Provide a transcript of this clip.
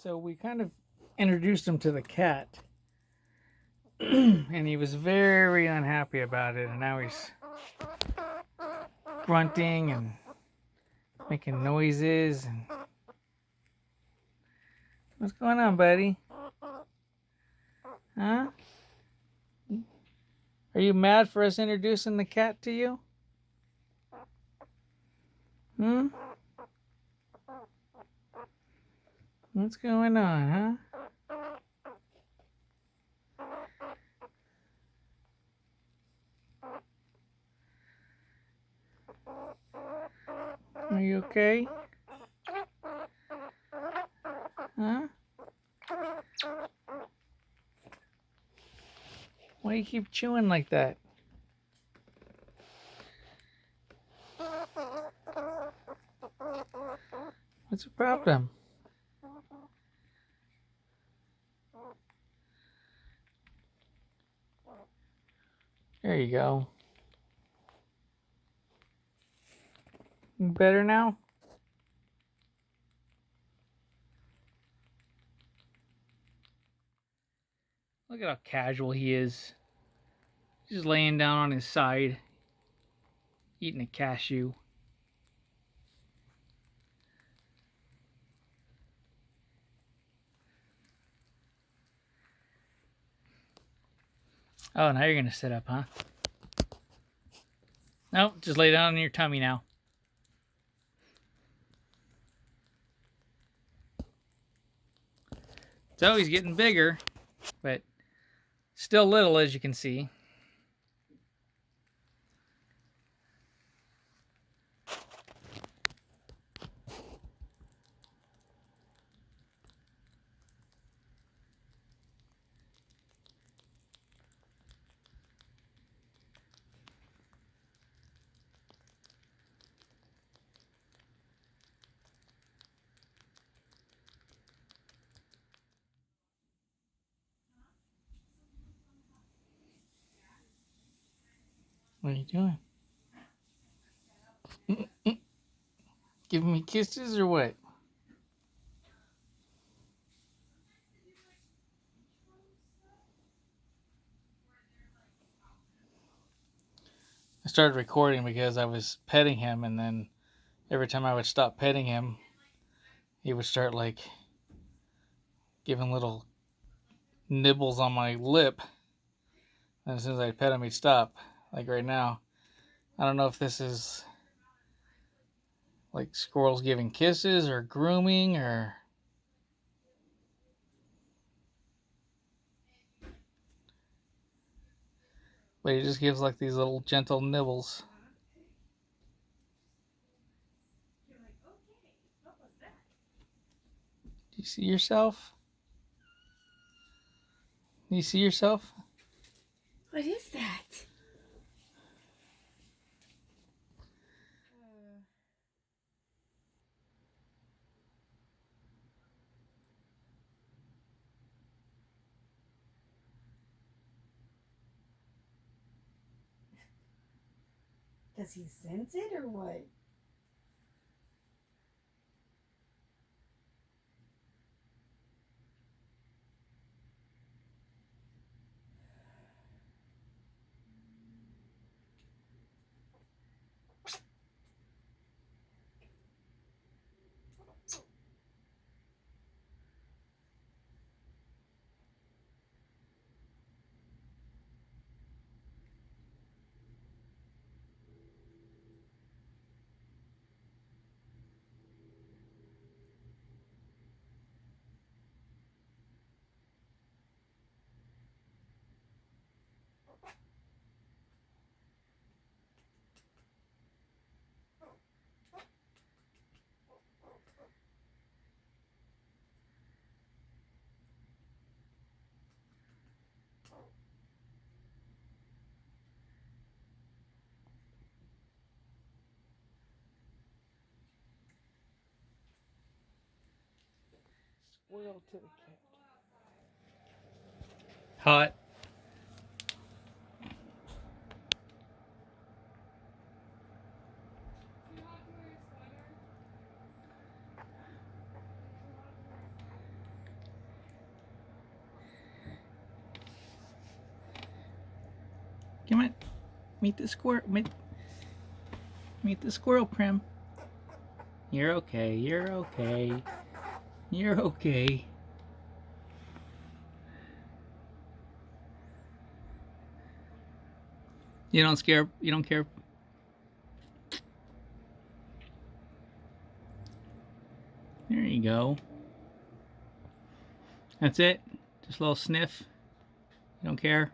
So we kind of introduced him to the cat, and he was very unhappy about it. And now he's grunting and making noises. And what's going on, buddy? Huh? Are you mad for us introducing the cat to you? Hmm? What's going on, huh? Are you okay? Huh? Why do you keep chewing like that? What's the problem? There you go. You better now? Look at how casual he is. Just laying down on his side, eating a cashew. Oh, now you're gonna sit up, huh? Nope, just lay down on your tummy now. So he's getting bigger, but still little, as you can see. What are you doing? Giving me kisses or what? I started recording because I was petting him, and then every time I would stop petting him, he would start like giving little nibbles on my lip. And as soon as I pet him, he'd stop. Like right now. I don't know if this is like squirrels giving kisses or grooming or. But he just gives like these little gentle nibbles. Do you see yourself? Do you see yourself? What is that? Does he sense it or what? Squirrel to the cat. Hot. Meet the squirrel. Meet the squirrel, Prim. You're okay. You're okay. You're okay. You don't scare. You don't care. There you go. That's it. Just a little sniff. You don't care.